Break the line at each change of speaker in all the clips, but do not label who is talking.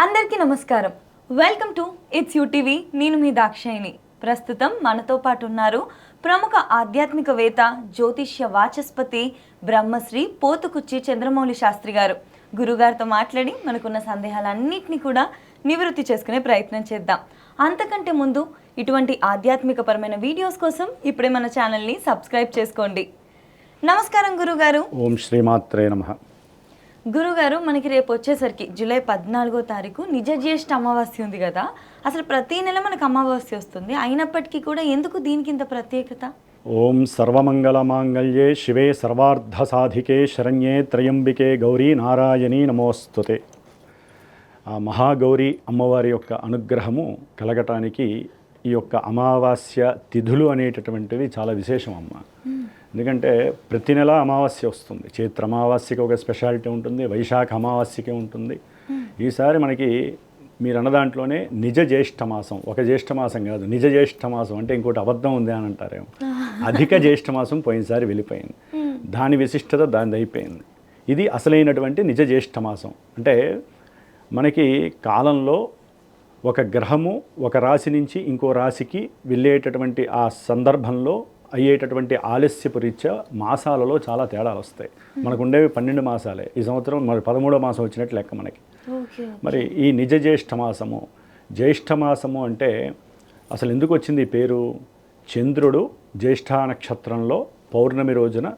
అందరికీ నమస్కారం. Welcome to it's UTV. నేను మీ దాక్షాయిని. ప్రస్తుతం మనతో పాటు ఉన్నారు ప్రముఖ ఆధ్యాత్మికవేత్త, జ్యోతిష్య వాచస్పతి బ్రహ్మశ్రీ పోతుకుచ్చి చంద్రమౌళి శాస్త్రి గారు. గురుగారితో మాట్లాడి మనకున్న సందేహాలన్నింటినీ కూడా నివృత్తి చేసుకునే ప్రయత్నం చేద్దాం. అంతకంటే ముందు ఇటువంటి ఆధ్యాత్మికపరమైన వీడియోస్ కోసం ఇప్పుడే మన ఛానల్ని సబ్స్క్రైబ్ చేసుకోండి. నమస్కారం గురుగారు.
ఓం శ్రీమాత్రే నమః.
గురుగారు, మనకి రేపు వచ్చేసరికి జూలై 14వ తారీఖు నిజ జ్యేష్ఠ అమావాస్య ఉంది కదా. అసలు ప్రతి నెల మనకు అమావాస్య వస్తుంది, అయినప్పటికీ కూడా ఎందుకు దీనికి ఇంత ప్రత్యేకత?
ఓం సర్వమంగళమాంగళ్యే శివే సర్వార్థ సాధికే శరణ్యే త్రయంబికే గౌరీ నారాయణీ నమోస్తుతే. ఆ మహాగౌరి అమ్మవారి యొక్క అనుగ్రహము కలగటానికి ఈ యొక్క అమావాస్య తిథులు అనేటటువంటివి చాలా విశేషం అమ్మ. ఎందుకంటే ప్రతి నెల అమావాస్య వస్తుంది. చైత్ర అమావాస్యకి ఒక స్పెషాలిటీ ఉంటుంది, వైశాఖ అమావాస్యకి ఉంటుంది. ఈసారి మనకి మీరు అన్న దాంట్లోనే నిజ జ్యేష్ఠ మాసం, ఒక జ్యేష్ఠ మాసం కాదు, నిజ జ్యేష్ఠ మాసం అంటే ఇంకోటి అబద్ధం ఉంది అని అంటారేమో. అధిక జ్యేష్ఠ మాసం పోయినసారి వెళ్ళిపోయింది, దాని విశిష్టత దాని అయిపోయింది. ఇది అసలైనటువంటి నిజ జ్యేష్ఠ మాసం. అంటే మనకి కాలంలో ఒక గ్రహము ఒక రాశి నుంచి ఇంకో రాశికి వెళ్ళేటటువంటి ఆ సందర్భంలో అయ్యేటటువంటి ఆలస్యపు రీత్యా మాసాలలో చాలా తేడాలు వస్తాయి. మనకు ఉండేవి 12 మాసాలే. ఈ సంవత్సరం మరి 13వ మాసం వచ్చినట్టు లెక్క మనకి. మరి ఈ నిజ జ్యేష్ఠ మాసము, జ్యేష్ఠ మాసము అంటే అసలు ఎందుకు వచ్చింది ఈ పేరు? చంద్రుడు జ్యేష్ఠ నక్షత్రంలో పౌర్ణమి రోజున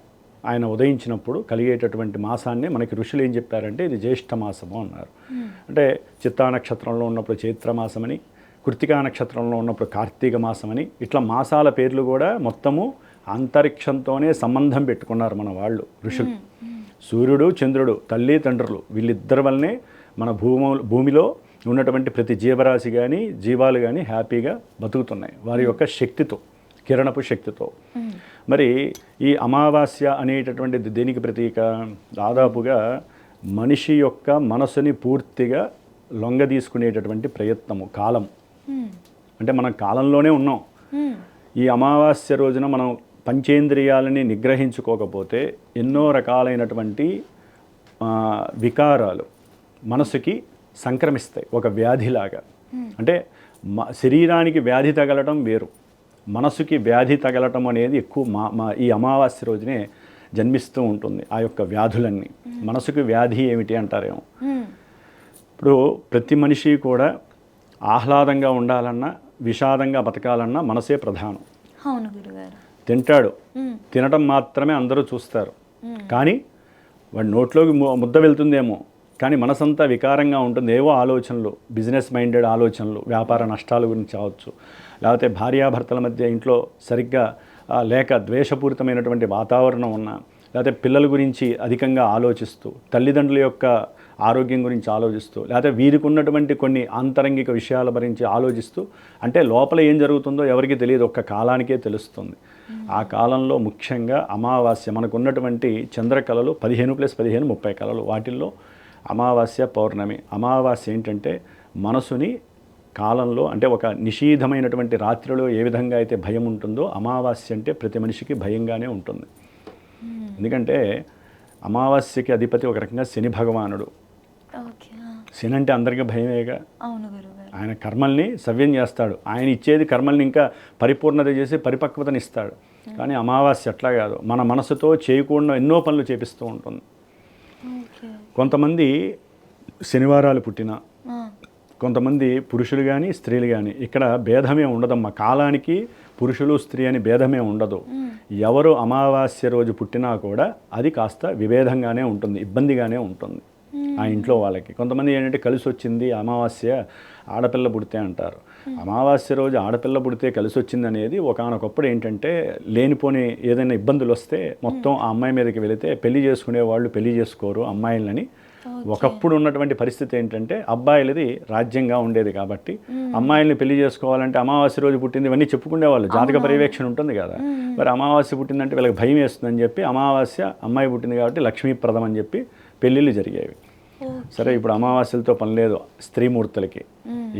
ఆయన ఉదయించినప్పుడు కలిగేటటువంటి మాసాన్ని మనకి ఋషులు ఏం చెప్పారంటే ఇది జ్యేష్ఠ మాసము అన్నారు. అంటే చిత్తా నక్షత్రంలో ఉన్నప్పుడు చైత్రమాసమని, కృత్తికా నక్షత్రంలో ఉన్నప్పుడు కార్తీక మాసమని, ఇట్లా మాసాల పేర్లు కూడా మొత్తము అంతరిక్షంతోనే సంబంధం పెట్టుకున్నారు మన వాళ్ళు ఋషులు. సూర్యుడు చంద్రుడు తల్లి తండ్రులు వీళ్ళిద్దరి వల్లనే మన భూమిలో ఉన్నటువంటి ప్రతి జీవరాశి కానీ జీవాలు కానీ హ్యాపీగా బతుకుతున్నాయి వారి యొక్క శక్తితో, కిరణపు శక్తితో. మరి ఈ అమావాస్య అనేటటువంటిది దేనికి ప్రతీక? దాదాపుగా మనిషి యొక్క మనసుని పూర్తిగా లొంగ తీసుకునేటటువంటి ప్రయత్నము, కాలం. అంటే మనం కాలంలోనే ఉన్నాం. ఈ అమావాస్య రోజున మనం పంచేంద్రియాలని నిగ్రహించుకోకపోతే ఎన్నో రకాలైనటువంటి వికారాలు మనసుకి సంక్రమిస్తాయి, ఒక వ్యాధిలాగా. అంటే శరీరానికి వ్యాధి తగలటం వేరు, మనసుకి వ్యాధి తగలటం అనేది ఎక్కువ ఈ అమావాస్య రోజునే జన్మిస్తూ ఉంటుంది. ఆ యొక్క వ్యాధులన్నీ మనసుకి వ్యాధి ఏమిటి అంటారేమో. ఇప్పుడు ప్రతి మనిషి కూడా ఆహ్లాదంగా ఉండాలన్నా విషాదంగా బతకాలన్నా మనసే ప్రధానం.
అవును గురుగారు.
తింటాడు, తినటం మాత్రమే అందరూ చూస్తారు, కానీ వాడి నోట్లోకి ముద్ద వెళ్తుందేమో కానీ మనసంతా వికారంగా ఉంటుంది. ఏవో ఆలోచనలు, బిజినెస్ మైండెడ్ ఆలోచనలు, వ్యాపార నష్టాల గురించి కావచ్చు, లేకపోతే భార్యాభర్తల మధ్య ఇంట్లో సరిగ్గా లేక ద్వేషపూరితమైనటువంటి వాతావరణం ఉన్నా, లేకపోతే పిల్లల గురించి అధికంగా ఆలోచిస్తూ, తల్లిదండ్రుల యొక్క ఆరోగ్యం గురించి ఆలోచిస్తూ, లేకపోతే వీరికి ఉన్నటువంటి కొన్ని ఆంతరంగిక విషయాల గురించి ఆలోచిస్తూ, అంటే లోపల ఏం జరుగుతుందో ఎవరికి తెలియదు, ఒక్క కాలానికే తెలుస్తుంది. ఆ కాలంలో ముఖ్యంగా అమావాస్య మనకు ఉన్నటువంటి చంద్రకళలు 15+15 30 కళలు. వాటిల్లో అమావాస్య పౌర్ణమి. అమావాస్య ఏంటంటే మనసుని కాలంలో, అంటే ఒక నిషీధమైనటువంటి రాత్రిలో ఏ విధంగా అయితే భయం ఉంటుందో అమావాస్య అంటే ప్రతి మనిషికి భయంగానే ఉంటుంది. ఎందుకంటే అమావాస్యకి అధిపతి ఒక రకంగా శని భగవానుడు. శని అంటే అందరికీ భయమేగా. ఆయన కర్మల్ని సవ్యం చేస్తాడు, ఆయన ఇచ్చేది కర్మల్ని ఇంకా పరిపూర్ణత చేసి పరిపక్వతని ఇస్తాడు. కానీ అమావాస్య అట్లా కాదు, మన మనసుతో చేయకుండా ఎన్నో పనులు చేపిస్తూ ఉంటుంది. కొంతమంది శనివారాలు పుట్టినా, కొంతమంది పురుషులు కానీ స్త్రీలు కానీ, ఇక్కడ భేదమే ఉండదమ్మా. కాలానికి పురుషులు స్త్రీ అని భేదమే ఉండదు. ఎవరు అమావాస్య రోజు పుట్టినా కూడా అది కాస్త విభేదంగానే ఉంటుంది, ఇబ్బందిగానే ఉంటుంది ఆ ఇంట్లో వాళ్ళకి. కొంతమంది ఏంటంటే కలిసి వచ్చింది అమావాస్య ఆడపిల్ల పుడితే అంటారు. అమావాస్య రోజు ఆడపిల్ల పుడితే కలిసి వచ్చింది అనేది ఒకానొకప్పుడు ఏంటంటే లేనిపోని ఏదైనా ఇబ్బందులు వస్తే మొత్తం ఆ అమ్మాయి మీదకి వెళితే పెళ్లి చేసుకునే వాళ్ళు పెళ్లి చేసుకోరు అమ్మాయిలని. ఒకప్పుడు ఉన్నటువంటి పరిస్థితి ఏంటంటే అబ్బాయిలది రాజ్యంగా ఉండేది కాబట్టి అమ్మాయిల్ని పెళ్లి చేసుకోవాలంటే అమావాస్య రోజు పుట్టింది ఇవన్నీ చెప్పుకునేవాళ్ళు, జాతక పర్యవేక్షణ ఉంటుంది కదా. మరి అమావాస్య పుట్టిందంటే వీళ్ళకి భయం వేస్తుందని చెప్పి అమావాస్య అమ్మాయి పుట్టింది కాబట్టి లక్ష్మీప్రదం అని చెప్పి పెళ్ళిళ్ళు జరిగేవి. సరే, ఇప్పుడు అమావాస్యలతో పని లేదు స్త్రీమూర్తులకి.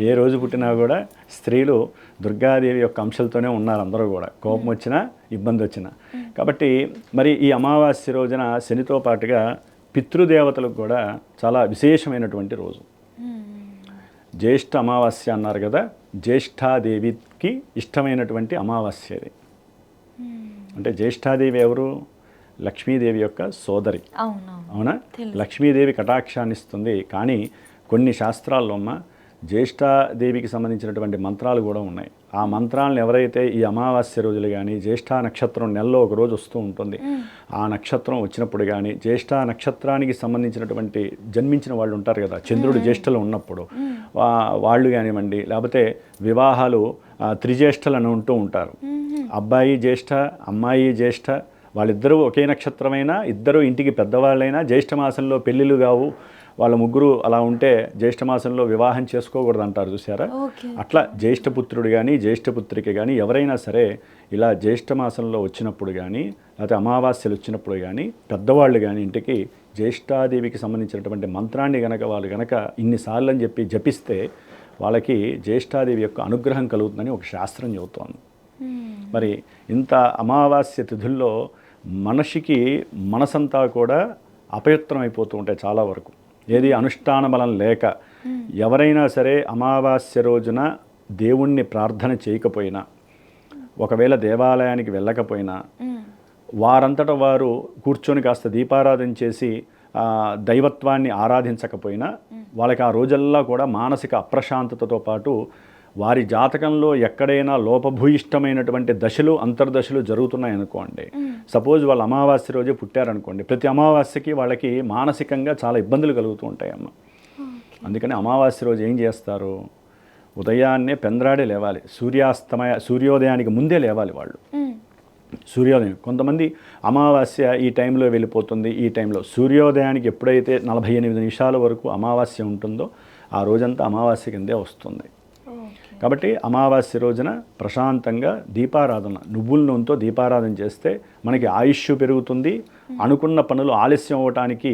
ఏ రోజు పుట్టినా కూడా స్త్రీలు దుర్గాదేవి యొక్క అంశాలతోనే ఉన్నారు అందరూ కూడా, కోపం వచ్చినా ఇబ్బంది వచ్చినా. కాబట్టి మరి ఈ అమావాస్య రోజున శనితో పాటుగా పితృదేవతలకు కూడా చాలా విశేషమైనటువంటి రోజు. జ్యేష్ఠ అమావాస్య అన్నారు కదా, జ్యేష్ఠాదేవికి ఇష్టమైనటువంటి అమావాస్య ఇది. అంటే జ్యేష్ఠాదేవి ఎవరు? లక్ష్మీదేవి యొక్క సోదరి. అవునా? లక్ష్మీదేవి కటాక్షాన్ని ఇస్తుంది. కానీ కొన్ని శాస్త్రాల్లో అమ్మ జ్యేష్ఠాదేవికి సంబంధించినటువంటి మంత్రాలు కూడా ఉన్నాయి. ఆ మంత్రాలను ఎవరైతే ఈ అమావాస్య రోజులు కానీ, జ్యేష్ఠ నక్షత్రం నెలలో ఒక రోజు వస్తూ ఉంటుంది, ఆ నక్షత్రం వచ్చినప్పుడు కానీ, జ్యేష్ఠ నక్షత్రానికి సంబంధించినటువంటి జన్మించిన వాళ్ళు ఉంటారు కదా, చంద్రుడు జ్యేష్ఠలో ఉన్నప్పుడు వాళ్ళు కానివ్వండి, లేకపోతే వివాహాలు త్రిజ్యేష్ఠలు అని ఉంటూ ఉంటారు. అబ్బాయి జ్యేష్ఠ, అమ్మాయి జ్యేష్ఠ, వాళ్ళిద్దరూ ఒకే నక్షత్రమైన, ఇద్దరు ఇంటికి పెద్దవాళ్ళైనా జ్యేష్ఠ మాసంలో పెళ్ళిళ్ళు కావు, వాళ్ళ ముగ్గురు అలా ఉంటే జ్యేష్ఠమాసంలో వివాహం చేసుకోకూడదు అంటారు, చూసారా? అట్లా జ్యేష్ఠపుత్రుడు కానీ జ్యేష్ఠపుత్రిక కానీ ఎవరైనా సరే ఇలా జ్యేష్ఠమాసంలో వచ్చినప్పుడు కానీ, లేకపోతే అమావాస్యలు వచ్చినప్పుడు కానీ, పెద్దవాళ్ళు కానీ ఇంటికి జ్యేష్ఠాదేవికి సంబంధించినటువంటి మంత్రాన్ని వాళ్ళు గనక ఇన్నిసార్లు అని చెప్పి జపిస్తే వాళ్ళకి జ్యేష్ఠాదేవి యొక్క అనుగ్రహం కలుగుతుందని ఒక శాస్త్రం చెబుతోంది. మరి ఇంత అమావాస్య తిథుల్లో మనిషికి మనసంతా కూడా అపవిత్రం అయిపోతూ ఉంటాయి చాలా వరకు. ఏది అనుష్ఠాన బలం లేక ఎవరైనా సరే అమావాస్య రోజున దేవుణ్ణి ప్రార్థన చేయకపోయినా, ఒకవేళ దేవాలయానికి వెళ్ళకపోయినా, వారంతటా వారు కూర్చొని కాస్త దీపారాధన చేసి దైవత్వాన్ని ఆరాధించకపోయినా వాళ్ళకి ఆ రోజల్లా కూడా మానసిక అప్రశాంతతతో పాటు వారి జాతకంలో ఎక్కడైనా లోపభూయిష్టమైనటువంటి దశలు అంతర్దశలు జరుగుతున్నాయనుకోండి, సపోజ్ వాళ్ళు అమావాస్య రోజే పుట్టారనుకోండి, ప్రతి అమావాస్యకి వాళ్ళకి మానసికంగా చాలా ఇబ్బందులు కలుగుతూ ఉంటాయమ్మ. అందుకని అమావాస్య రోజు ఏం చేస్తారు? ఉదయాన్నే పెందరాడే లేవాలి, సూర్యోదయానికి ముందే లేవాలి వాళ్ళు. సూర్యోదయం కొంతమంది అమావాస్య ఈ టైంలో వెళ్ళిపోతుంది, ఈ టైంలో సూర్యోదయానికి ఎప్పుడైతే 48 నిమిషాల వరకు అమావాస్య ఉంటుందో ఆ రోజంతా అమావాస్య కిందే వస్తుంది. కాబట్టి అమావాస్య రోజున ప్రశాంతంగా దీపారాధన, నువ్వుల నూనెతో దీపారాధన చేస్తే మనకి ఆయుష్ పెరుగుతుంది. అనుకున్న పనులు ఆలస్యం అవ్వటానికి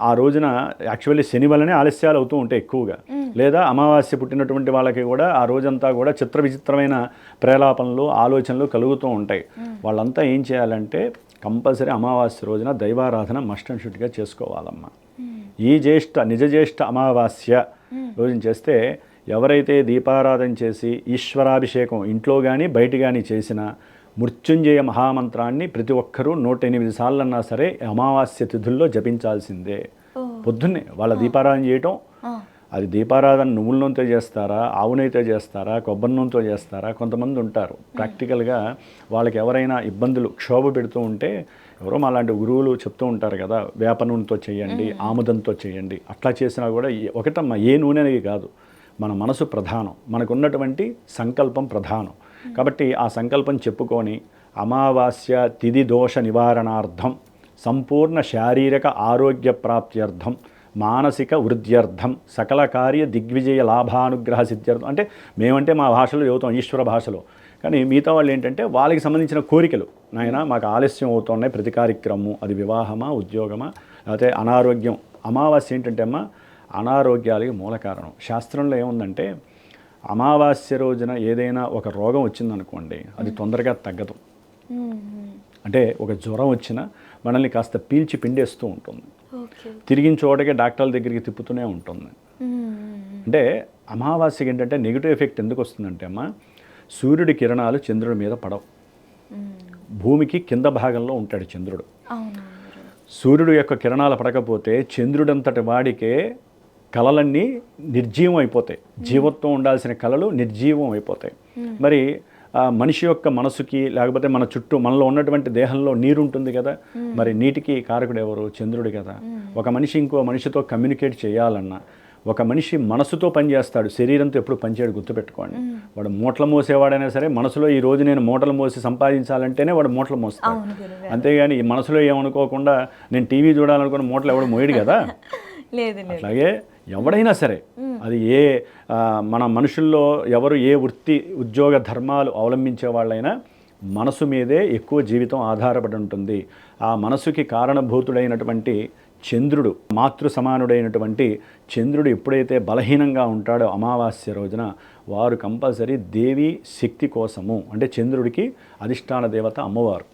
ఆ రోజున యాక్చువల్లీ శని వల్లనే ఆలస్యాలు అవుతూ ఉంటాయి ఎక్కువగా, లేదా అమావాస్య పుట్టినటువంటి వాళ్ళకి కూడా ఆ రోజంతా కూడా చిత్ర విచిత్రమైన ప్రేలాపనలు ఆలోచనలు కలుగుతూ ఉంటాయి. వాళ్ళంతా ఏం చేయాలంటే కంపల్సరీ అమావాస్య రోజున దైవారాధన మస్ట్ అండ్ షుడ్గా చేసుకోవాలమ్మా. ఈ నిజ జ్యేష్ఠ అమావాస్య రోజున చేస్తే ఎవరైతే దీపారాధన చేసి ఈశ్వరాభిషేకం ఇంట్లో కానీ బయట కానీ చేసిన మృత్యుంజయ మహామంత్రాన్ని ప్రతి ఒక్కరూ 108 సార్లన్నా సరే అమావాస్య తిథుల్లో జపించాల్సిందే. పొద్దున్నే వాళ్ళ దీపారాధన చేయటం, అది దీపారాధన నువ్వుల నూనెతో చేస్తారా, ఆవు నెయ్యితో చేస్తారా, కొబ్బరి నూనెతో చేస్తారా, కొంతమంది ఉంటారు ప్రాక్టికల్గా వాళ్ళకి ఎవరైనా ఇబ్బందులు క్షోభ పెడుతూ ఉంటే ఎవరో మాలాంటి గురువులు చెప్తూ ఉంటారు కదా, వేప నూనెతో చేయండి, ఆముదంతో చేయండి. అట్లా చేసినా కూడా ఒకటమ్మా, ఏ నూనె అనేది కాదు, మన మనసు ప్రధానం, మనకున్నటువంటి సంకల్పం ప్రధానం. కాబట్టి ఆ సంకల్పం చెప్పుకొని అమావాస్య తిథి దోష నివారణార్థం, సంపూర్ణ శారీరక ఆరోగ్య ప్రాప్త్యర్థం, మానసిక వృద్ధ్యర్థం, సకల కార్య దిగ్విజయ లాభానుగ్రహ సిద్ధ్యర్థం. అంటే మేమంటే మా భాషలో చెబుతాం, ఈశ్వర భాషలో, కానీ మిగతా వాళ్ళు ఏంటంటే వాళ్ళకి సంబంధించిన కోరికలు. నాయన మాకు ఆలస్యం అవుతున్నాయి ప్రతి కార్యక్రమము, అది వివాహమా, ఉద్యోగమా, లేకపోతే అనారోగ్యం. అమావాస్య ఏంటంటే అమ్మ అనారోగ్యాలకి మూల కారణం. శాస్త్రంలో ఏముందంటే అమావాస్య రోజున ఏదైనా ఒక రోగం వచ్చిందనుకోండి, అది తొందరగా తగ్గదు. అంటే ఒక జ్వరం వచ్చినా మనల్ని కాస్త పీల్చి పిండేస్తూ ఉంటుంది, తిరిగిన చోటకే డాక్టర్ల దగ్గరికి తిప్పుతూనే ఉంటుంది. అంటే అమావాస్యకి ఏంటంటే నెగిటివ్ ఎఫెక్ట్ ఎందుకు వస్తుందంటే అమ్మ, సూర్యుడి కిరణాలు చంద్రుడి మీద పడవు. భూమికి కింద భాగంలో ఉంటాడు చంద్రుడు. సూర్యుడు యొక్క కిరణాలు పడకపోతే చంద్రుడంతటి వాడికే కళలన్నీ నిర్జీవం అయిపోతాయి. జీవత్వం ఉండాల్సిన కళలు నిర్జీవం అయిపోతాయి. మరి మనిషి యొక్క మనసుకి, లేకపోతే మన చుట్టూ మనలో ఉన్నటువంటి దేహంలో నీరు ఉంటుంది కదా, మరి నీటికి కారకుడు ఎవరు? చంద్రుడు కదా. ఒక మనిషి ఇంకో మనిషితో కమ్యూనికేట్ చేయాలన్నా, ఒక మనిషి మనసుతో పనిచేస్తాడు, శరీరంతో ఎప్పుడు పనిచేయడు, గుర్తుపెట్టుకోండి. వాడు మూటలు మోసేవాడైనా సరే మనసులో ఈ రోజు నేను మూటలు మోసి సంపాదించాలంటేనే వాడు మూటలు మోస్తాడు. అంతేగాని ఈ మనసులో ఏమనుకోకుండా నేను టీవీ చూడాలనుకున్న మూటలు ఎవడు మోయడు కదా. అట్లాగే ఎవడైనా సరే, అది మన మనుషుల్లో ఎవరు ఏ వృత్తి ఉద్యోగ ధర్మాలు అవలంబించే వాళ్ళైనా మనసు మీదే ఎక్కువ జీవితం ఆధారపడి ఉంటుంది. ఆ మనసుకి కారణభూతుడైనటువంటి చంద్రుడు, మాతృ సమానుడైనటువంటి చంద్రుడు ఎప్పుడైతే బలహీనంగా ఉంటాడో అమావాస్య రోజున, వారు కంపల్సరీ దేవి శక్తి కోసము, అంటే చంద్రుడికి అధిష్టాన దేవత అమ్మవారు,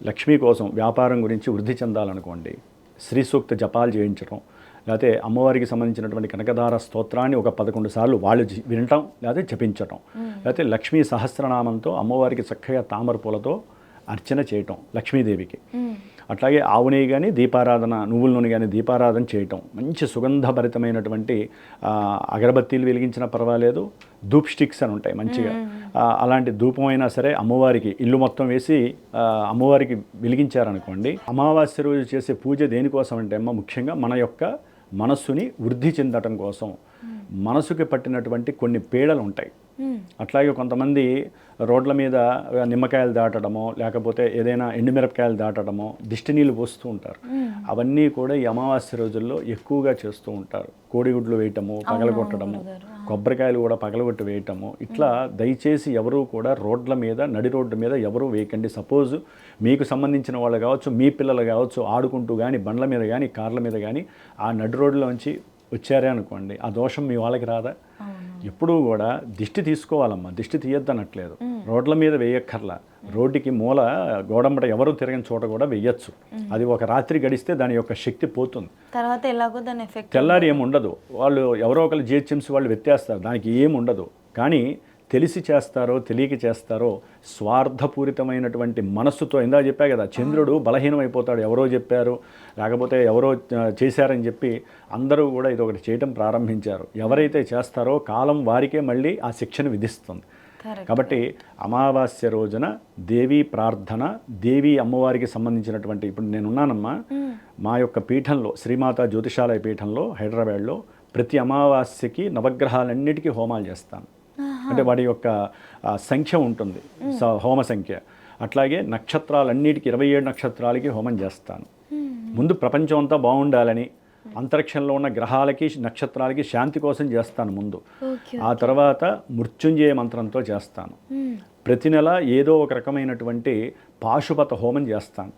లక్ష్మీ కోసం వ్యాపారం గురించి వృద్ధి చెందాలనుకోండి, శ్రీ సూక్త జపాలు చేయించడం, లేకపోతే అమ్మవారికి సంబంధించినటువంటి కనకదార స్తోత్రాన్ని ఒక 11 సార్లు వాళ్ళు వినటం లేకపోతే జపించటం, లేకపోతే లక్ష్మీ సహస్రనామంతో అమ్మవారికి చక్కగా తామర పూలతో అర్చన చేయటం లక్ష్మీదేవికి. అట్లాగే ఆవు నెయ్యి కానీ దీపారాధన, నువ్వుల నూనె కానీ దీపారాధన చేయటం, మంచి సుగంధభరితమైనటువంటి అగరబత్తీలు వెలిగించినా పర్వాలేదు, ధూప్ స్టిక్స్ అని ఉంటాయి మంచిగా, అలాంటి ధూపం అయినా సరే అమ్మవారికి ఇల్లు మొత్తం వేసి అమ్మవారికి వెలిగించారనుకోండి. అమావాస్య రోజు చేసే పూజ దేనికోసం అంటే అమ్మ ముఖ్యంగా మన యొక్క మనస్సుని వృద్ధి చెందటం కోసం. మనసుకి పట్టినటువంటి కొన్ని పీడలు ఉంటాయి. అట్లాగే కొంతమంది రోడ్ల మీద నిమ్మకాయలు దాటడమో లేకపోతే ఏదైనా ఎండుమిరపకాయలు దాటడమో దిష్టి నీళ్ళు పోస్తూ ఉంటారు. అవన్నీ కూడా ఈ అమావాస్య రోజుల్లో ఎక్కువగా చేస్తూ ఉంటారు. కోడిగుడ్లు వేయటము, పగలగొట్టడము, కొబ్బరికాయలు కూడా పగలగొట్టి వేయటము. ఇట్లా దయచేసి ఎవరూ కూడా రోడ్ల మీద, నడి రోడ్డు మీద ఎవరూ వేయకండి. సపోజ్ మీకు సంబంధించిన వాళ్ళు కావచ్చు, మీ పిల్లలు కావచ్చు, ఆడుకుంటూ కానీ బండ్ల మీద కానీ కార్ల మీద కానీ ఆ నడి రోడ్లోంచి వచ్చారే అనుకోండి, ఆ దోషం మీ వాళ్ళకి రాదా? ఎప్పుడూ కూడా దిష్టి తీసుకోవాలమ్మా, దిష్టి తీయొద్దనట్లేదు. రోడ్ల మీద వేయక్కర్లా, రోడ్డుకి మూల గోడంబట ఎవరు తిరగని చోట కూడా వేయచ్చు. అది ఒక రాత్రి గడిస్తే దాని యొక్క శక్తి పోతుంది.
తర్వాత ఎలాగో దాని ఎఫెక్ట్
తెల్లారి ఏమి ఉండదు. వాళ్ళు ఎవరో ఒకరు జిహెచ్ఎంసీ వాళ్ళు వ్యత్యాస్తారు, దానికి ఏమి ఉండదు. కానీ తెలిసి చేస్తారో తెలియక చేస్తారో స్వార్థపూరితమైనటువంటి మనస్సుతో, ఇందా చెప్పా కదా, చంద్రుడు బలహీనమైపోతాడు. ఎవరో చెప్పారు లేకపోతే ఎవరో చేశారని చెప్పి అందరూ కూడా ఇది ఒకటి చేయటం ప్రారంభించారు. ఎవరైతే చేస్తారో కాలం వారికే మళ్ళీ ఆ శిక్షను విధిస్తుంది. కాబట్టి అమావాస్య రోజున దేవీ ప్రార్థన, దేవీ అమ్మవారికి సంబంధించినటువంటి, ఇప్పుడు నేనున్నానమ్మా మా యొక్క పీఠంలో, శ్రీమాత జ్యోతిషాలయ పీఠంలో హైదరాబాద్లో ప్రతి అమావాస్యకి నవగ్రహాలన్నిటికీ హోమాలు చేస్తాను. అంటే వాడి యొక్క సంఖ్య ఉంటుంది, హోమ సంఖ్య. అట్లాగే నక్షత్రాలన్నిటికీ 27 నక్షత్రాలకి హోమం చేస్తాను. ముందు ప్రపంచం అంతా బాగుండాలని, అంతరిక్షంలో ఉన్న గ్రహాలకి నక్షత్రాలకి శాంతి కోసం చేస్తాను ముందు. ఆ తర్వాత మృత్యుంజయ మంత్రంతో చేస్తాను. ప్రతి నెల ఏదో ఒక రకమైనటువంటి పాశుపత హోమం చేస్తాను.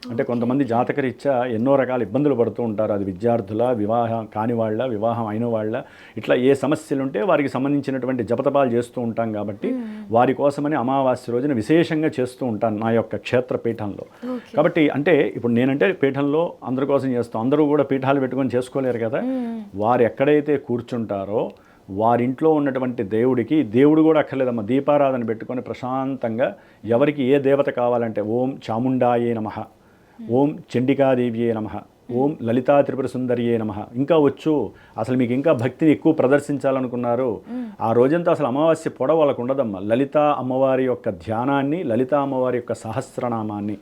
అంటే కొంతమంది జాతకరీత్యా ఎన్నో రకాల ఇబ్బందులు పడుతూ ఉంటారు. అది విద్యార్థుల, వివాహం కాని వాళ్ళ, వివాహం అయిన వాళ్ళ, ఇట్లా ఏ సమస్యలు ఉంటే వారికి సంబంధించినటువంటి జపతపాలు చేస్తూ ఉంటాం. కాబట్టి వారి కోసమని అమావాస్య రోజున విశేషంగా చేస్తూ ఉంటాను నా యొక్క క్షేత్ర పీఠంలో. కాబట్టి అంటే ఇప్పుడు నేనంటే పీఠంలో అందరి కోసం చేస్తాం. అందరూ కూడా పీఠాలు పెట్టుకొని చేసుకోలేరు కదా. వారు ఎక్కడైతే కూర్చుంటారో వారింట్లో ఉన్నటువంటి దేవుడికి, దేవుడు కూడా అక్కర్లేదమ్మా, దీపారాధన పెట్టుకొని ప్రశాంతంగా ఎవరికి ఏ దేవత కావాలంటే ఓం చాముండాయే నమః, ఓం చండికాదేవియే నమః, ఓం లలితా త్రిపుర సుందరియే నమః, ఇంకా వచ్చు. అసలు మీకు ఇంకా భక్తిని ఎక్కువ ప్రదర్శించాలనుకున్నారు, ఆ రోజంతా అసలు అమావాస్య పొడవు వాళ్ళకు ఉండదమ్మా. లలితా అమ్మవారి యొక్క ధ్యానాన్ని, లలితా అమ్మవారి యొక్క సహస్రనామాన్ని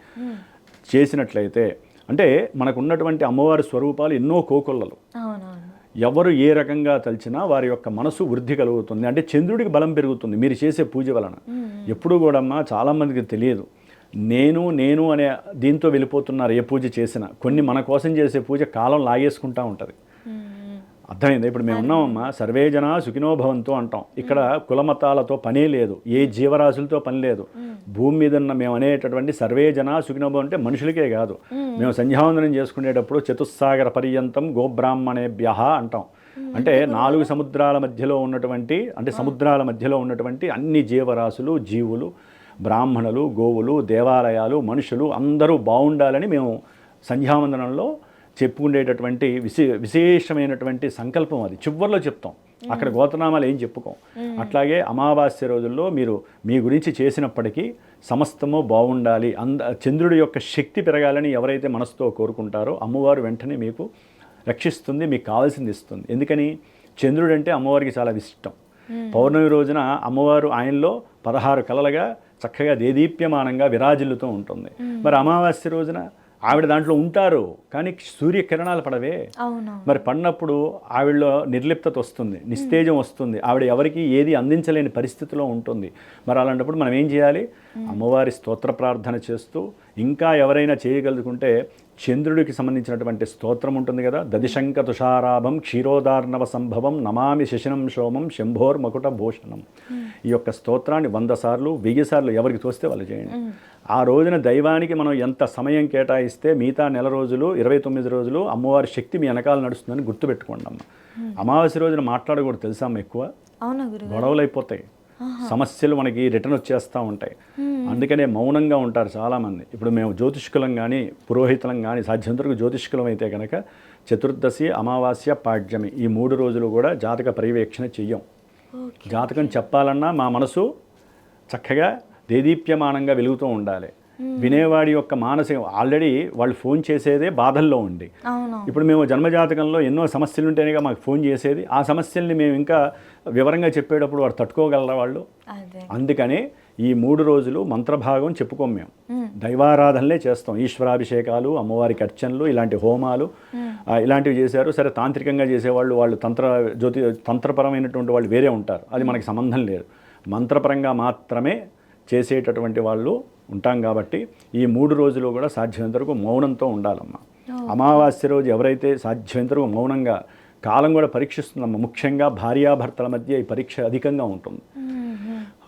చేసినట్లయితే, అంటే మనకు ఉన్నటువంటి అమ్మవారి స్వరూపాలు ఎన్నో కోకొల్లలు. ఎవరు ఏ రకంగా తలిచినా వారి యొక్క మనసు వృద్ధి కలుగుతుంది. అంటే చంద్రుడికి బలం పెరుగుతుంది మీరు చేసే పూజ వలన. ఎప్పుడు కూడా అమ్మా చాలామందికి తెలియదు, నేను అనే దీంతో వెళ్ళిపోతున్నారు. ఏ పూజ చేసినా కొన్ని మన కోసం చేసే పూజ కాలం లాగేసుకుంటా ఉంటుంది. అర్థమైంది? ఇప్పుడు మేము ఉన్నామమ్మా, సర్వే జనా సుఖినో భవంతు అంటాం. ఇక్కడ కులమతాలతో పనే లేదు, ఏ జీవరాశులతో పని లేదు. భూమి మీద ఉన్న మేము అనేటటువంటి సర్వే జనా సుఖినో భవం అంటే మనుషులకే కాదు. మేము సంధ్యావందనం చేసుకునేటప్పుడు చతుస్సాగర పర్యంతం గోబ్రాహ్మణేభ్యః అంటాం. అంటే 4 సముద్రాల మధ్యలో ఉన్నటువంటి, అంటే సముద్రాల మధ్యలో ఉన్నటువంటి అన్ని జీవరాశులు, జీవులు, బ్రాహ్మణులు, గోవులు, దేవాలయాలు, మనుషులు అందరూ బాగుండాలని మేము సంధ్యావందనంలో చెప్పుకునేటటువంటి విశేషమైనటువంటి సంకల్పం. అది చివర్లో చెప్తాం, అక్కడ గోత్రనామాలు ఏం చెప్పుకోం. అట్లాగే అమావాస్య రోజుల్లో మీరు మీ గురించి చేసినప్పటికీ సమస్తము బాగుండాలి, చంద్రుడి యొక్క శక్తి పెరగాలని ఎవరైతే మనసుతో కోరుకుంటారో అమ్మవారు వెంటనే మీకు రక్షిస్తుంది, మీకు కావాల్సింది ఇస్తుంది. ఎందుకని? చంద్రుడు అంటే అమ్మవారికి చాలా ఇష్టం. పౌర్ణమి రోజున అమ్మవారు ఆయనలో 16 కలలుగా చక్కగా దేదీప్యమానంగా విరాజిల్లుతూ ఉంటుంది. మరి అమావాస్య రోజున ఆవిడ దాంట్లో ఉంటారు, కానీ సూర్యకిరణాలు పడవే. మరి పడినప్పుడు ఆవిడలో నిర్లిప్తత వస్తుంది, నిస్తేజం వస్తుంది, ఆవిడ ఎవరికి ఏది అందించలేని పరిస్థితిలో ఉంటుంది. మరి అలాంటప్పుడు మనం ఏం చేయాలి? అమ్మవారి స్తోత్ర ప్రార్థన చేస్తూ, ఇంకా ఎవరైనా చేయగలుగుకుంటే చంద్రుడికి సంబంధించినటువంటి స్తోత్రం ఉంటుంది కదా, దదిశంక తుషారాభం క్షీరోదార్ణవ సంభవం నమామి శశినం సోమం శంభోర్ మకుట భూషణం. ఈ యొక్క స్తోత్రాన్ని 100 సార్లు 1000 సార్లు ఎవరికి తోస్తే వాళ్ళు చేయండి. ఆ రోజున దైవానికి మనం ఎంత సమయం కేటాయిస్తే మిగతా నెల రోజులు 29 రోజులు అమ్మవారి శక్తి మీ వెనకాల నడుస్తుందని గుర్తుపెట్టుకోండి అమ్మ. అమావాస్య రోజున మాట్లాడకూడదు తెలుసా అమ్మ, ఎక్కువ గొడవలు అయిపోతాయి, సమస్యలు మనకి రిటర్న్ వచ్చేస్తూ ఉంటాయి. అందుకనే మౌనంగా ఉంటారు చాలామంది. ఇప్పుడు మేము జ్యోతిష్కులం కానీ పురోహితులం కానీ సాధ్యంతరకు జ్యోతిష్కులం అయితే కనుక చతుర్దశి, అమావాస్య, పాడ్యమి ఈ 3 రోజులు కూడా జాతక పర్యవేక్షణ చెయ్యం. జాతకం చెప్పాలన్నా మా మనసు చక్కగా దేదీప్యమానంగా వెలుగుతూ ఉండాలి. వినేవాడి యొక్క మానసిక ఆల్రెడీ వాళ్ళు ఫోన్ చేసేదే బాధల్లో ఉండి, ఇప్పుడు మేము జన్మజాతకంలో ఎన్నో సమస్యలు ఉంటేనేగా మాకు ఫోన్ చేసేది. ఆ సమస్యల్ని మేము ఇంకా వివరంగా చెప్పేటప్పుడు వాడు తట్టుకోగలరా వాళ్ళు? అందుకనే ఈ 3 రోజులు మంత్రభాగం చెప్పుకోం మేము, దైవారాధనలే చేస్తాం. ఈశ్వరాభిషేకాలు, అమ్మవారికి అర్చనలు, ఇలాంటి హోమాలు ఇలాంటివి చేశారు. సరే, తాంత్రికంగా చేసేవాళ్ళు వాళ్ళు తంత్రపరమైనటువంటి వాళ్ళు వేరే ఉంటారు, అది మనకి సంబంధం లేదు. మంత్రపరంగా మాత్రమే చేసేటటువంటి వాళ్ళు ఉంటాం కాబట్టి ఈ 3 రోజులు కూడా సాధ్యమైనంత వరకు మౌనంతో ఉండాలమ్మా. అమావాస్య రోజు ఎవరైతే సాధ్యమైనంత వరకు మౌనంగా, కాలం కూడా పరీక్షిస్తుందమ్మా. ముఖ్యంగా భార్యాభర్తల మధ్య ఈ పరీక్ష అధికంగా ఉంటుంది.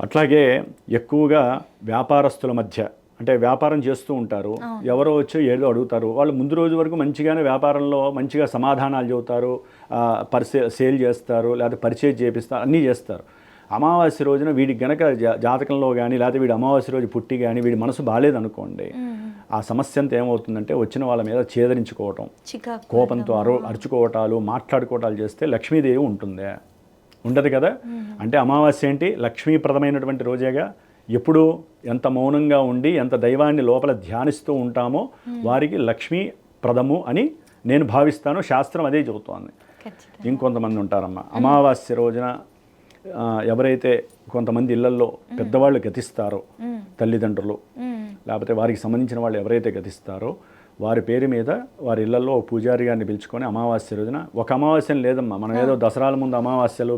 అట్లాగే ఎక్కువగా వ్యాపారస్తుల మధ్య, అంటే వ్యాపారం చేస్తూ ఉంటారు, ఎవరో వచ్చి ఏదో అడుగుతారు, వాళ్ళు ముందు రోజు వరకు మంచిగానే వ్యాపారంలో మంచిగా సమాధానాలు చెబుతారు, సేల్ చేస్తారు, లేకపోతే పర్చేజ్ చేపిస్తారు, అన్నీ చేస్తారు. అమావాస్య రోజున వీడికి గనక జాతకంలో కానీ లేకపోతే వీడి అమావాస్య రోజు పుట్టి కానీ వీడి మనసు బాగాలేదనుకోండి, ఆ సమస్య అంతా ఏమవుతుందంటే వచ్చిన వాళ్ళ మీద చేదరించుకోవటం, కోపంతో అరుచుకోవటాలు, మాట్లాడుకోవటాలు చేస్తే లక్ష్మీదేవి ఉంటుందే? ఉండదు కదా. అంటే అమావాస్య ఏంటి? లక్ష్మీప్రదమైనటువంటి రోజేగా. ఎప్పుడు ఎంత మౌనంగా ఉండి ఎంత దైవాన్ని లోపల ధ్యానిస్తూ ఉంటామో వారికి లక్ష్మీప్రదము అని నేను భావిస్తాను. శాస్త్రం అదే చెబుతోంది. ఇంకొంతమంది ఉంటారమ్మా, అమావాస్య రోజున ఎవరైతే కొంతమంది ఇళ్లల్లో పెద్దవాళ్ళు గతిస్తారో, తల్లిదండ్రులు లేకపోతే వారికి సంబంధించిన వాళ్ళు ఎవరైతే గతిస్తారో వారి పేరు మీద వారి ఇళ్లలో పూజారి గారిని పిలుచుకొని అమావాస్య రోజున, ఒక అమావాస్యను లేదమ్మా, మనం ఏదో దసరాల ముందు అమావాస్యలు,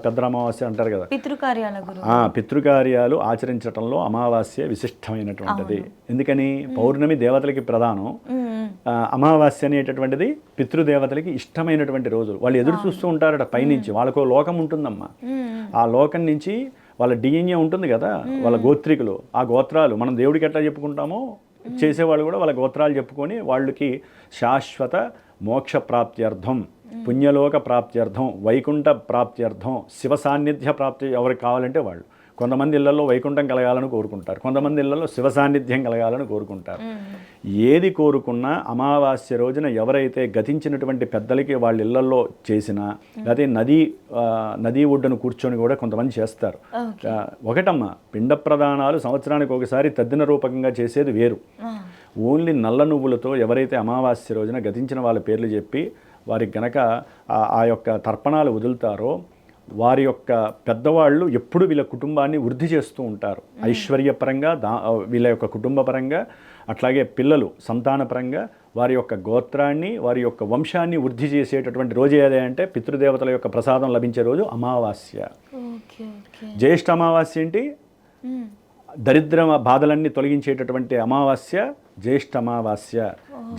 పెద్ద అమావాస్య అంటారు కదా, పితృకార్యాలు ఆచరించడంలో అమావాస్య విశిష్టమైనటువంటిది. ఎందుకని? పౌర్ణమి దేవతలకి ప్రధానం, అమావాస్య అనేటటువంటిది పితృదేవతలకి ఇష్టమైనటువంటి రోజులు. వాళ్ళు ఎదురు చూస్తూ ఉంటారట పైనుంచి, వాళ్ళకు లోకం ఉంటుందమ్మా. ఆ లోకం నుంచి వాళ్ళ డిఎన్ఏ ఉంటుంది కదా, వాళ్ళ గోత్రికులు, ఆ గోత్రాలు మనం దేవుడికి ఎట్లా చెప్పుకుంటామో చేసేవాళ్ళు కూడా వాళ్ళ గోత్రాలు చెప్పుకొని వాళ్ళకి శాశ్వత మోక్ష ప్రాప్త్యర్థం, పుణ్యలోక ప్రాప్త్యర్థం, వైకుంఠ ప్రాప్త్యర్థం, శివ సాన్నిధ్య ప్రాప్తి ఎవరికి కావాలంటే వాళ్ళు. కొంతమంది ఇళ్లలో వైకుంఠం కలగాలని కోరుకుంటారు, కొంతమంది ఇళ్లలో శివ సాన్నిధ్యం కలగాలని కోరుకుంటారు. ఏది కోరుకున్నా అమావాస్య రోజున ఎవరైతే గతించినటువంటి పెద్దలకి వాళ్ళ ఇళ్లలో చేసినా, లేకపోతే నదీ ఒడ్డును కూర్చొని కూడా కొంతమంది చేస్తారు. ఒకటమ్మా, పిండ ప్రదానాలు సంవత్సరానికి ఒకసారి తద్దిన రూపకంగా చేసేది వేరు. ఓన్లీ నల్ల నువ్వులతో ఎవరైతే అమావాస్య రోజున గతించిన వాళ్ళ పేర్లు చెప్పి వారికి గనక ఆ యొక్క తర్పణాలు వదులుతారో వారి యొక్క పెద్దవాళ్ళు ఎప్పుడు వీళ్ళ కుటుంబాన్ని వృద్ధి చేస్తూ ఉంటారు. ఐశ్వర్యపరంగా, వీళ్ళ యొక్క కుటుంబపరంగా, అట్లాగే పిల్లలు సంతానపరంగా వారి యొక్క గోత్రాన్ని, వారి యొక్క వంశాన్ని వృద్ధి చేసేటటువంటి రోజు ఏదే అంటే పితృదేవతల యొక్క ప్రసాదం లభించే రోజు అమావాస్య. జ్యేష్ఠ అమావాస్య ఏంటి? దరిద్ర బాధలన్నీ తొలగించేటటువంటి అమావాస్య జ్యేష్ఠ అమావాస్య.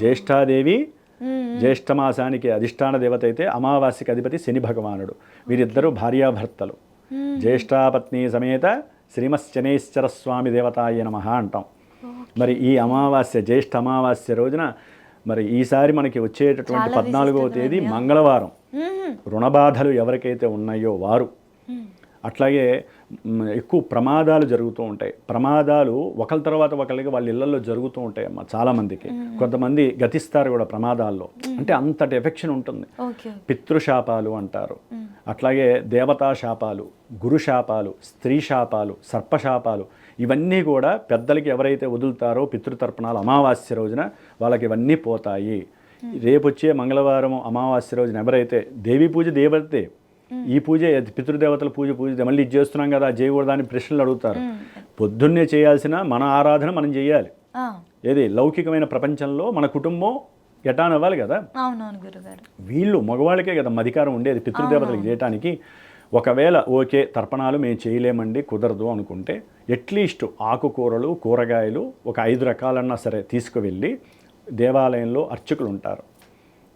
జ్యేష్ఠాదేవి జ్యేష్ఠమాసానికి అధిష్టాన దేవత అయితే అమావాస్యకి అధిపతి శని భగవానుడు. వీరిద్దరూ భార్యాభర్తలు. జ్యేష్ఠాపత్ని సమేత శ్రీమశ్శనైశ్చర స్వామి దేవతాయ నమః అంటాం. మరి ఈ అమావాస్య, జ్యేష్ఠ అమావాస్య రోజున మరి ఈసారి మనకి వచ్చేటటువంటి 14వ తేదీ మంగళవారం. రుణబాధలు ఎవరికైతే ఉన్నాయో వారు, అట్లాగే ఎక్కువ ప్రమాదాలు జరుగుతూ ఉంటాయి. ప్రమాదాలు ఒకరి తర్వాత ఒకరికి వాళ్ళ ఇళ్లలో జరుగుతూ ఉంటాయి అమ్మ చాలామందికి. కొంతమంది గతిస్తారు కూడా ప్రమాదాల్లో, అంటే అంతటి ఎఫెక్షన్ ఉంటుంది. పితృశాపాలు అంటారు, అట్లాగే దేవతా శాపాలు, గురు శాపాలు, స్త్రీ శాపాలు, సర్పశాపాలు, ఇవన్నీ కూడా పెద్దలకి ఎవరైతే వదులుతారో పితృతర్పణాలు అమావాస్య రోజున వాళ్ళకి ఇవన్నీ పోతాయి. రేపు వచ్చే మంగళవారం అమావాస్య రోజున ఎవరైతే దేవీ పూజ దేవతే, ఈ పూజ పితృదేవతల పూజ మళ్ళీ ఇది చేస్తున్నాం కదా చేయకూడదని ప్రశ్నలు అడుగుతారు. పొద్దున్నే చేయాల్సిన మన ఆరాధన మనం చేయాలి. ఏది లౌకికమైన ప్రపంచంలో మన కుటుంబం ఎటానవ్వాలి కదా. వీళ్ళు మగవాళ్ళకే కదా అధికారం ఉండేది పితృదేవతలకు చేయటానికి. ఒకవేళ ఓకే తర్పణాలు మేము చేయలేమండి, కుదరదు అనుకుంటే అట్లీస్ట్ ఆకుకూరలు, కూరగాయలు ఒక 5 రకాలన్నా సరే తీసుకువెళ్ళి దేవాలయంలో అర్చకులు ఉంటారు,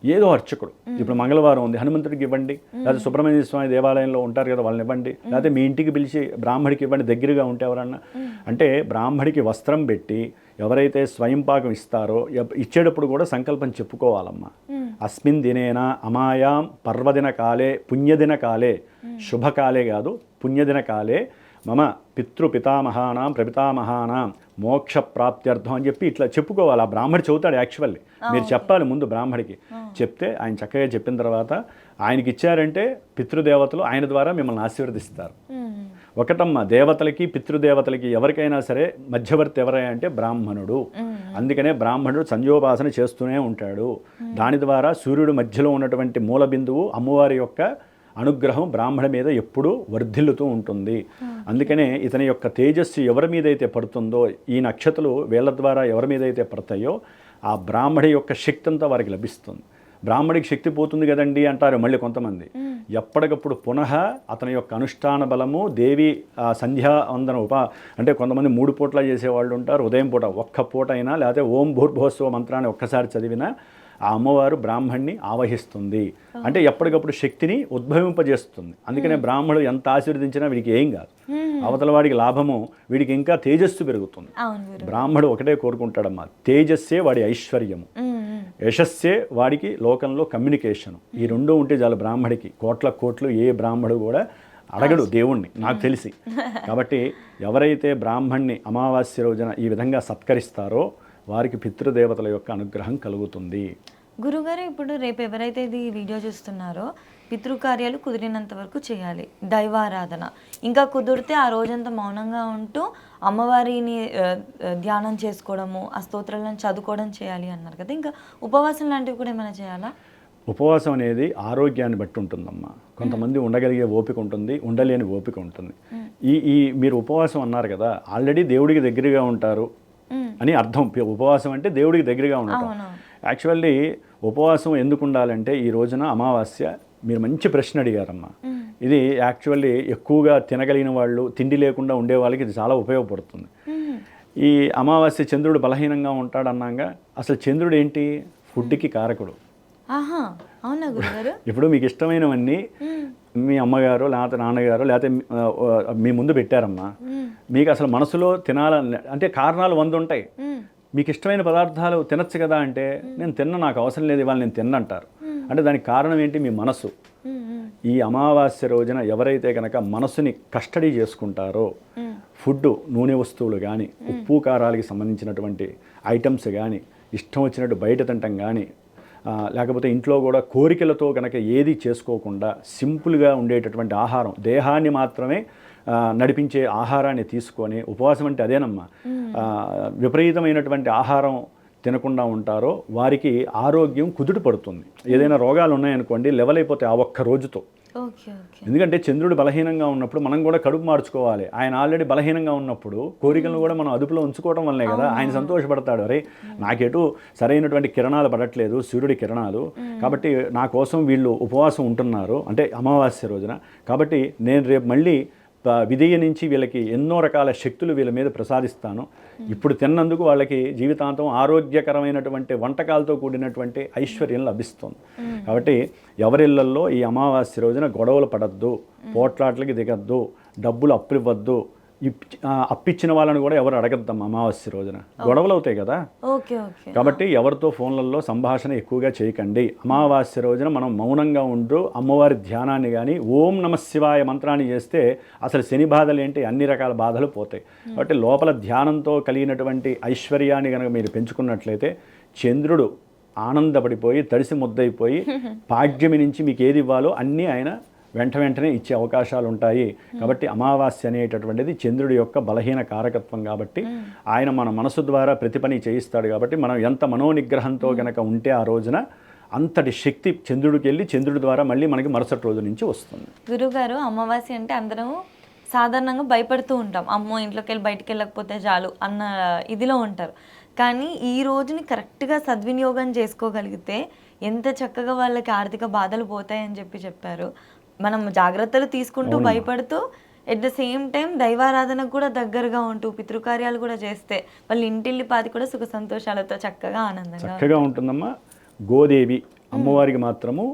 ఏదో అర్చకుడు, ఇప్పుడు మంగళవారం ఉంది హనుమంతుడికి ఇవ్వండి, లేకపోతే సుబ్రహ్మణ్య స్వామి దేవాలయంలో ఉంటారు కదా వాళ్ళని ఇవ్వండి, లేకపోతే మీ ఇంటికి పిలిచి బ్రాహ్మడికి ఇవ్వండి దగ్గరగా ఉంటే ఎవరన్నా. అంటే బ్రాహ్మడికి వస్త్రం పెట్టి ఎవరైతే స్వయంపాకం ఇస్తారో ఇచ్చేటప్పుడు కూడా సంకల్పం చెప్పుకోవాలమ్మా. అస్మిన్ దినేనా అమాయాం పర్వదిన కాలే పుణ్యదిన కాలే, శుభకాలే కాదు పుణ్యదిన కాలే మమ పితృపితామహానాం ప్రపితామహానాం మోక్ష ప్రాప్త్యర్థం అని చెప్పి ఇట్లా చెప్పుకోవాలి. ఆ బ్రాహ్మడు చెబుతాడు యాక్చువల్లీ. మీరు చెప్పాలి ముందు బ్రాహ్మడికి. చెప్తే ఆయన చక్కగా చెప్పిన తర్వాత ఆయనకి ఇచ్చారంటే పితృదేవతలు ఆయన ద్వారా మిమ్మల్ని ఆశీర్వదిస్తారు. ఒకటమ్మ, దేవతలకి పితృదేవతలకి ఎవరికైనా సరే మధ్యవర్తి ఎవరై అంటే బ్రాహ్మణుడు. అందుకనే బ్రాహ్మణుడు సంధ్యోపాసన చేస్తూనే ఉంటాడు. దాని ద్వారా సూర్యుడు మధ్యలో ఉన్నటువంటి మూల బిందువు అమ్మవారి యొక్క అనుగ్రహం బ్రాహ్మణ మీద ఎప్పుడూ వర్ధిల్లుతూ ఉంటుంది. అందుకనే ఇతని యొక్క తేజస్సు ఎవరి మీద అయితే పడుతుందో, ఈ నక్షత్రాలు వీళ్ళ ద్వారా ఎవరి మీద అయితే పడతాయో ఆ బ్రాహ్మడి యొక్క శక్తి అంతా వారికి లభిస్తుంది. బ్రాహ్మడికి శక్తి పోతుంది కదండి అంటారు మళ్ళీ కొంతమంది. ఎప్పటికప్పుడు పునః అతని యొక్క అనుష్ఠాన బలము దేవి సంధ్యా వందన అంటే కొంతమంది 3 పూట్ల చేసేవాళ్ళు ఉంటారు. ఉదయం పూట ఒక్క పూట అయినా, లేకపోతే ఓం భూర్భువస్సువ మంత్రాన్ని ఒక్కసారి చదివినా ఆ అమ్మవారు బ్రాహ్మణ్ణి ఆవహిస్తుంది. అంటే ఎప్పటికప్పుడు శక్తిని ఉద్భవింపజేస్తుంది. అందుకనే బ్రాహ్మణుడు ఎంత ఆశీర్వదించినా వీడికి ఏం కాదు, అవతల వాడికి లాభము, వీడికి ఇంకా తేజస్సు పెరుగుతుంది. బ్రాహ్మడు ఒకటే కోరుకుంటాడమ్మా, తేజస్సే వాడి ఐశ్వర్యము, యశస్సే వాడికి లోకంలో కమ్యూనికేషను. ఈ రెండూ ఉంటే చాలు బ్రాహ్మడికి. కోట్లు ఏ బ్రాహ్మడు కూడా అడగడు దేవుణ్ణి, నాకు తెలిసి. కాబట్టి ఎవరైతే బ్రాహ్మణ్ణి అమావాస్య రోజున ఈ విధంగా సత్కరిస్తారో వారికి పితృదేవతల యొక్క అనుగ్రహం కలుగుతుంది.
గురుగారు, ఇప్పుడు రేపు ఎవరైతే ఇది వీడియో చూస్తున్నారో పితృకార్యాలు కుదిరినంత వరకు చేయాలి, దైవారాధన. ఇంకా కుదిరితే ఆ రోజంతా మౌనంగా ఉంటూ అమ్మవారిని ధ్యానం చేసుకోవడము, ఆ స్తోత్రాలను చదువుకోవడం చేయాలి అన్నారు కదా. ఇంకా ఉపవాసం లాంటివి కూడా ఏమైనా చేయాలా?
ఉపవాసం అనేది ఆరోగ్యాన్ని బట్టి ఉంటుందమ్మా. కొంతమంది ఉండగలిగే ఓపిక ఉంటుంది, ఉండలేని ఓపిక ఉంటుంది. ఈ మీరు ఉపవాసం అన్నారు కదా, ఆల్రెడీ దేవుడికి దగ్గరగా ఉంటారు అని అర్థం. ఉపవాసం అంటే దేవుడికి దగ్గరగా ఉండటం. యాక్చువల్లీ ఉపవాసం ఎందుకు ఉండాలంటే ఈ రోజున అమావాస్య, మీరు మంచి ప్రశ్న అడిగారమ్మా. ఇది యాక్చువల్లీ ఎక్కువగా తినగలిగిన వాళ్ళు, తిండి లేకుండా ఉండే వాళ్ళకి ఇది చాలా ఉపయోగపడుతుంది. ఈ అమావాస్య చంద్రుడు బలహీనంగా ఉంటాడన్నాగా, అసలు చంద్రుడు ఏంటి? ఫుడ్కి కారకుడు.
అవునా గురుగారు?
ఇప్పుడు మీకు ఇష్టమైనవన్నీ మీ అమ్మగారు లేకపోతే నాన్నగారు లేకపోతే మీ ముందు పెట్టారమ్మా, మీకు అసలు మనసులో తినాలని అంటే కారణాలు 100 ఉంటాయి. మీకు ఇష్టమైన పదార్థాలు తినచ్చు కదా అంటే, నేను తిన్న, నాకు అవసరం లేదు ఇవాళ నేను తిన్నంటారు. అంటే దానికి కారణం ఏంటి? మీ మనసు. ఈ అమావాస్య రోజున ఎవరైతే కనుక మనసుని కస్టడీ చేసుకుంటారో, ఫుడ్, నూనె వస్తువులు కానీ, ఉప్పు కారాలకి సంబంధించినటువంటి ఐటమ్స్ కానీ, ఇష్టం వచ్చినట్టు బయట తినటం కానీ, లేకపోతే ఇంట్లో కూడా కోరికలతో కనుక ఏది చేసుకోకుండా సింపుల్గా ఉండేటటువంటి ఆహారం, దేహాన్ని మాత్రమే నడిపించే ఆహారాన్ని తీసుకొని, ఉపవాసం అంటే అదేనమ్మా, విపరీతమైనటువంటి ఆహారం తినకుండా ఉంటారో వారికి ఆరోగ్యం కుదుట పడుతుంది. ఏదైనా రోగాలు ఉన్నాయనుకోండి, లెవెల్ అయిపోతాయి ఆ ఒక్క రోజుతో. ఎందుకంటే చంద్రుడు బలహీనంగా ఉన్నప్పుడు మనం కూడా కడుపు మార్చుకోవాలి. ఆయన ఆల్రెడీ బలహీనంగా ఉన్నప్పుడు కోరికలను కూడా మనం అదుపులో ఉంచుకోవడం వల్లే కదా ఆయన సంతోషపడతాడు. అరే, నాకెటు సరైనటువంటి కిరణాలు పడట్లేదు, సూర్యుడి కిరణాలు, కాబట్టి నా కోసం వీళ్ళు ఉపవాసం ఉంటున్నారు అంటే అమావాస్య రోజున, కాబట్టి నేను రేపు మళ్ళీ విధేయ నుంచి వీళ్ళకి ఎన్నో రకాల శక్తులు వీళ్ళ మీద ప్రసాదిస్తాను. ఇప్పుడు తిన్నందుకు వాళ్ళకి జీవితాంతం ఆరోగ్యకరమైనటువంటి వంటకాలతో కూడినటువంటి ఐశ్వర్యం లభిస్తుంది. కాబట్టి ఎవరిళ్లల్లో ఈ అమావాస్య రోజున గొడవలు పడద్దు, పోట్లాట్లకి దిగద్దు, డబ్బులు అప్పు ఇవ్వద్దు, అప్పిచ్చిన వాళ్ళని కూడా ఎవరు అడగద్దాం అమావాస్య రోజున, గొడవలు అవుతాయి కదా. కాబట్టి ఎవరితో ఫోన్లలో సంభాషణ ఎక్కువగా చేయకండి. అమావాస్య రోజున మనం మౌనంగా ఉంటూ అమ్మవారి ధ్యానాన్ని కానీ, ఓం నమ శివాయ మంత్రాన్ని చేస్తే అసలు శని బాధలు ఏంటి, అన్ని రకాల బాధలు పోతాయి. కాబట్టి లోపల ధ్యానంతో కలిగినటువంటి ఐశ్వర్యాన్ని కనుక మీరు పెంచుకున్నట్లయితే చంద్రుడు ఆనందపడిపోయి తడిసి ముద్దయిపోయి పాడ్యమి నుంచి మీకు ఏది ఇవ్వాలో అన్నీ ఆయన వెంటనే ఇచ్చే అవకాశాలు ఉంటాయి. కాబట్టి అమావాస్య అనేటటువంటిది చంద్రుడి యొక్క బలహీన కారకత్వం కాబట్టి ఆయన మన మనసు ద్వారా ప్రతి పని చేయిస్తాడు. కాబట్టి మనం ఎంత మనోనిగ్రహంతో కనుక ఉంటే ఆ రోజున అంతటి శక్తి చంద్రుడికి వెళ్ళి చంద్రుడి ద్వారా మళ్ళీ మనకి మరుసటి రోజు నుంచి వస్తుంది.
గురుగారు, అమావాస్య అంటే అందరం సాధారణంగా భయపడుతూ ఉంటాం, అమ్మో ఇంట్లోకి వెళ్ళి బయటికి వెళ్ళకపోతే చాలు అన్న ఇదిలో ఉంటారు. కానీ ఈ రోజుని కరెక్ట్గా సద్వినియోగం చేసుకోగలిగితే ఎంత చక్కగా వాళ్ళకి ఆర్థిక బాధలు పోతాయని చెప్పారు. మనం జాగ్రత్తలు తీసుకుంటూ భయపడుతూ ఎట్ ద సేమ్ టైం దైవారాధనకు కూడా దగ్గరగా ఉంటూ పితృకార్యాలు కూడా చేస్తే వాళ్ళ ఇంటిల్లి పాది కూడా సుఖ సంతోషాలతో చక్కగా ఆనందంగా ఉంటుందమ్మా.
గోదేవి అమ్మవారికి మాత్రము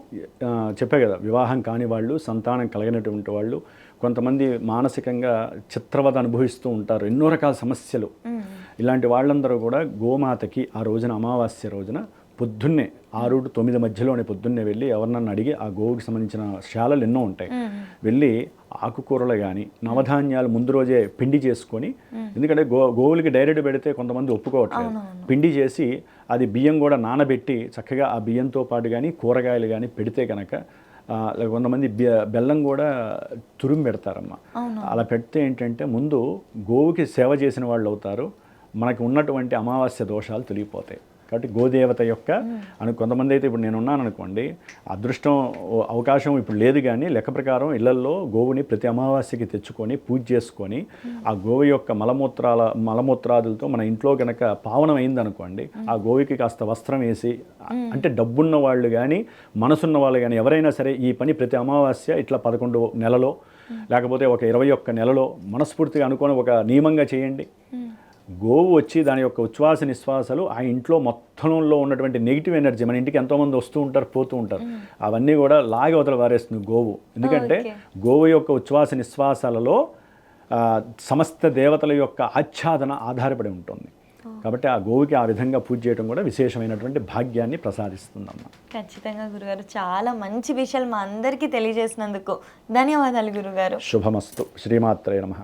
చెప్పే కదా, వివాహం కాని వాళ్ళు, సంతానం కలిగినటువంటి వాళ్ళు, కొంతమంది మానసికంగా చిత్రవద అనుభవిస్తూ ఉంటారు, ఎన్నో రకాల సమస్యలు. ఇలాంటి వాళ్ళందరూ కూడా గోమాతకి ఆ రోజున అమావాస్య రోజున పొద్దున్నే 6 to 9 మధ్యలోనే పొద్దున్నే వెళ్ళి ఎవరినన్నా అడిగి ఆ గోవుకి సంబంధించిన శాలలు ఎన్నో ఉంటాయి, వెళ్ళి ఆకుకూరలు కానీ నవధాన్యాలు ముందు రోజే పిండి చేసుకొని, ఎందుకంటే గోవులకి డైరెక్ట్ పెడితే కొంతమంది ఒప్పుకోవట్లేదు, పిండి చేసి అది బియ్యం కూడా నానబెట్టి చక్కగా ఆ బియ్యంతో పాటు కానీ కూరగాయలు కానీ పెడితే కనుక కొంతమంది బెల్లం కూడా తురుము పెడతారమ్మ. అలా పెడితే ఏంటంటే ముందు గోవుకి సేవ చేసిన వాళ్ళు అవుతారు, మనకు ఉన్నటువంటి అమావాస్య దోషాలు తొలగిపోతాయి. కాబట్టి గోదేవత యొక్క కొంతమంది అయితే ఇప్పుడు నేను ఉన్నాను అనుకోండి, అదృష్టం అవకాశం ఇప్పుడు లేదు, కానీ లెక్క ప్రకారం ఇళ్లల్లో గోవుని ప్రతి అమావాస్యకి తెచ్చుకొని పూజ చేసుకొని ఆ గోవు యొక్క మలమూత్రాదులతో మన ఇంట్లో కనుక పావనం అయిందనుకోండి, ఆ గోవుకి కాస్త వస్త్రం వేసి, అంటే డబ్బున్న వాళ్ళు కానీ మనసున్న వాళ్ళు కానీ ఎవరైనా సరే ఈ పని ప్రతి అమావాస్య ఇట్లా 11 నెలలో లేకపోతే ఒక 21 నెలలో మనస్ఫూర్తిగా అనుకొని ఒక నియమంగా చేయండి. గోవు వచ్చి దాని యొక్క ఉచ్ఛ్వాస నిశ్వాసాలు ఆ ఇంట్లో మొత్తంలో ఉన్నటువంటి నెగిటివ్ ఎనర్జీ, మన ఇంటికి ఎంతోమంది వస్తూ ఉంటారు పోతూ ఉంటారు, అవన్నీ కూడా లాగి అవతల వారేస్తుంది గోవు. ఎందుకంటే గోవు యొక్క ఉచ్ఛ్వాస నిశ్వాసాలలో సమస్త దేవతల యొక్క ఆచ్ఛాదన ఆధారపడి ఉంటుంది. కాబట్టి ఆ గోవుకి ఆ విధంగా పూజ చేయడం కూడా విశేషమైనటువంటి భాగ్యాన్ని ప్రసాదిస్తుందమ్మ.
ఖచ్చితంగా గురుగారు, చాలా మంచి విషయాలు మా అందరికీ తెలియజేసినందుకు ధన్యవాదాలు గురుగారు.
శుభమస్తు. శ్రీమాత్రే నమః.